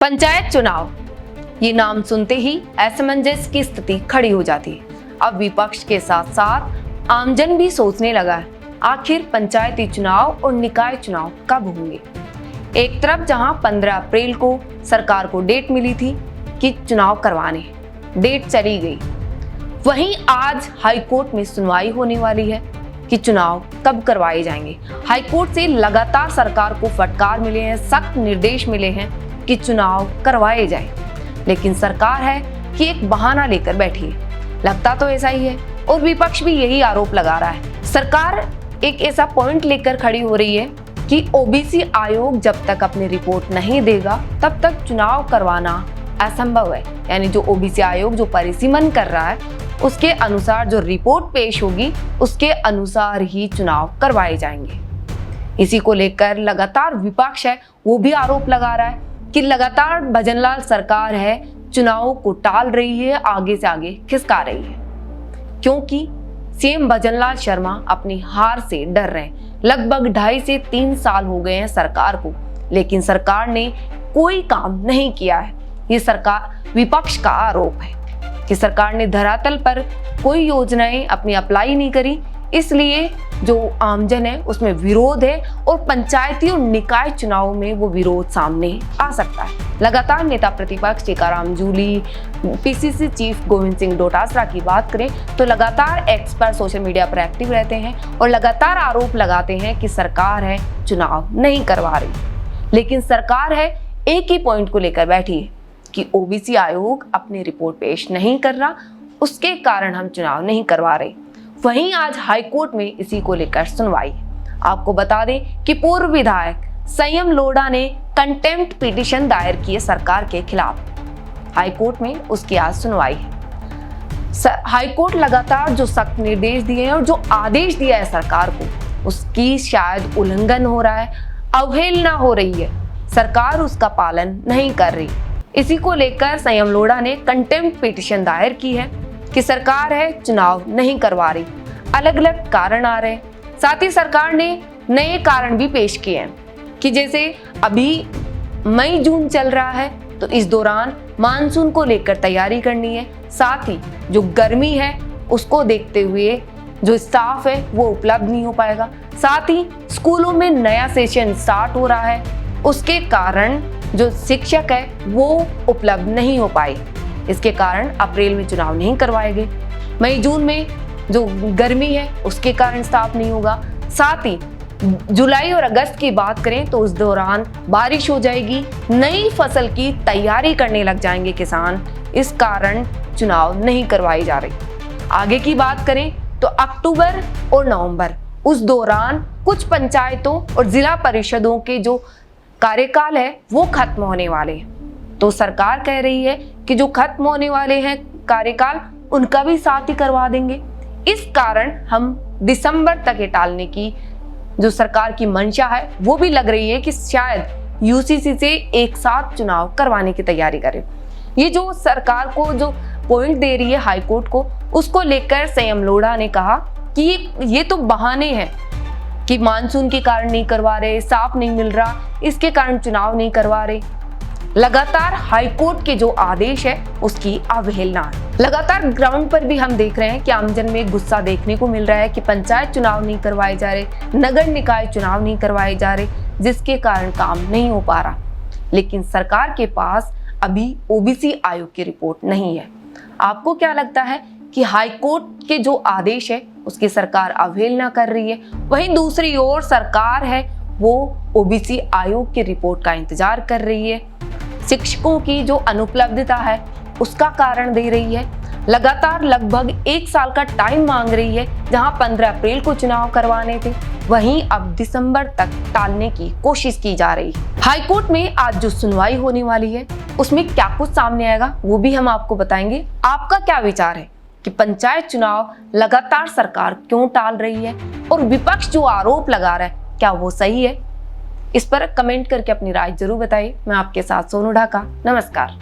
पंचायत चुनाव, ये नाम सुनते ही असमंजस की स्थिति खड़ी हो जाती है। अब विपक्ष के साथ साथ आमजन भी सोचने लगा है, आखिर पंचायती चुनाव और निकाय चुनाव कब होंगे। एक तरफ जहां 15 अप्रैल को सरकार को डेट मिली थी कि चुनाव करवाने, डेट चली गई, वहीं आज हाईकोर्ट में सुनवाई होने वाली है कि चुनाव कब करवाए जाएंगे। हाईकोर्ट से लगातार सरकार को फटकार मिले हैं, सख्त निर्देश मिले हैं कि चुनाव करवाए जाए, लेकिन सरकार है कि एक बहाना लेकर बैठी है। लगता तो ऐसा ही है और विपक्ष भी यही आरोप लगा रहा है। सरकार एक ऐसा पॉइंट लेकर खड़ी हो रही है कि ओबीसी आयोग जब तक अपनी रिपोर्ट नहीं देगा तब तक चुनाव करवाना असंभव है। यानी जो ओबीसी आयोग जो परिसीमन कर रहा है उसके अनुसार जो रिपोर्ट पेश होगी उसके अनुसार ही चुनाव करवाए जाएंगे। इसी को लेकर लगातार विपक्ष है वो भी आरोप लगा रहा है कि लगातार भजनलाल सरकार है चुनावों को टाल रही है, आगे से आगे खिसका रही है, क्योंकि सीएम भजनलाल शर्मा अपनी हार से डर रहे हैं। लगभग 2.5 से 3 साल हो गए हैं सरकार को, लेकिन सरकार ने कोई काम नहीं किया है। ये सरकार विपक्ष का आरोप है कि सरकार ने धरातल पर कोई योजनाएं अपनी अप्लाई नहीं करी, इसलिए जो आमजन है उसमें विरोध है और पंचायती और निकाय चुनाव में वो विरोध सामने आ सकता है। लगातार नेता प्रतिपक्ष टीकाराम जूली, पीसीसी चीफ गोविंद सिंह डोटासरा की बात करें तो लगातार एक्स पर सोशल मीडिया पर एक्टिव रहते हैं और लगातार आरोप लगाते हैं कि सरकार है चुनाव नहीं करवा रही, लेकिन सरकार है एक ही पॉइंट को लेकर बैठी है कि ओबीसी आयोग अपनी रिपोर्ट पेश नहीं कर रहा, उसके कारण हम चुनाव नहीं करवा रहे। वहीं आज हाईकोर्ट में इसी को लेकर सुनवाई। आपको बता दें कि पूर्व विधायक संयम लोढ़ा ने कंटेम्प्ट पिटीशन दायर की है सरकार के खिलाफ। हाईकोर्ट में उसकी आज सुनवाई है। हाईकोर्ट लगातार जो सख्त निर्देश दिए हैं और जो आदेश दिया है सरकार को, उसकी शायद उल्लंघन हो रहा है, अवहेलना हो रही है, सरकार उसका पालन नहीं कर रही। इसी को लेकर संयम लोढ़ा ने कंटेम्प्ट पिटीशन दायर की है कि सरकार है चुनाव नहीं करवा रही। अलग अलग कारण आ रहे हैं, साथ ही सरकार ने नए कारण भी पेश किए हैं कि जैसे अभी मई जून चल रहा है तो इस दौरान मानसून को लेकर तैयारी करनी है, साथ ही जो गर्मी है उसको देखते हुए जो स्टाफ है वो उपलब्ध नहीं हो पाएगा, साथ ही स्कूलों में नया सेशन स्टार्ट हो रहा है, उसके कारण जो शिक्षक है वो उपलब्ध नहीं हो पाए, इसके कारण अप्रैल में चुनाव नहीं करवाए गए। मई जून में जो गर्मी है उसके कारण स्टाफ नहीं होगा, साथ ही जुलाई और अगस्त की बात करें तो उस दौरान बारिश हो जाएगी, नई फसल की तैयारी करने लग जाएंगे किसान, इस कारण चुनाव नहीं करवाई जा रही। आगे की बात करें तो अक्टूबर और नवंबर, उस दौरान कुछ पंचायतों और जिला परिषदों के जो कार्यकाल है वो खत्म होने वाले हैं, तो सरकार कह रही है कि जो खत्म होने वाले हैं कार्यकाल उनका भी साथ ही करवा देंगे। इस कारण हम दिसंबर तक ये टालने की जो सरकार की मंशा है वो भी लग रही है कि शायद यूसीसी से एक साथ चुनाव करवाने की तैयारी करें। ये जो सरकार को जो पॉइंट दे रही है हाईकोर्ट को, उसको लेकर संयम लोढ़ा ने कहा कि ये तो बहाने हैं कि मानसून के कारण नहीं करवा रहे, साफ नहीं मिल रहा, इसके कारण चुनाव नहीं करवा रहे। लगातार हाईकोर्ट के जो आदेश है उसकी अवहेलना है। लगातार ग्राउंड पर भी हम देख रहे हैं कि आमजन में गुस्सा देखने को मिल रहा है कि पंचायत चुनाव नहीं करवाए जा रहे, नगर निकाय चुनाव नहीं करवाए जा रहे, जिसके कारण काम नहीं हो पा रहा। लेकिन सरकार के पास अभी ओबीसी आयोग की रिपोर्ट नहीं है। आपको क्या लगता है कि हाईकोर्ट के जो आदेश है उसकी सरकार अवहेलना कर रही है, वहीं दूसरी ओर सरकार है वो ओबीसी आयोग की रिपोर्ट का इंतजार कर रही है, शिक्षकों की जो अनुपलब्धता है उसका कारण दे रही है, लगातार लगभग 1 साल का टाइम मांग रही है। जहां 15 अप्रैल को चुनाव करवाने थे वहीं अब दिसंबर तक टालने की कोशिश की जा रही है। हाईकोर्ट में आज जो सुनवाई होने वाली है उसमें क्या कुछ सामने आएगा वो भी हम आपको बताएंगे। आपका क्या विचार है कि पंचायत चुनाव लगातार सरकार क्यों टाल रही है और विपक्ष जो आरोप लगा रहा है क्या वो सही है? इस पर कमेंट करके अपनी राय जरूर बताइए। मैं आपके साथ सोनू ढाका, नमस्कार।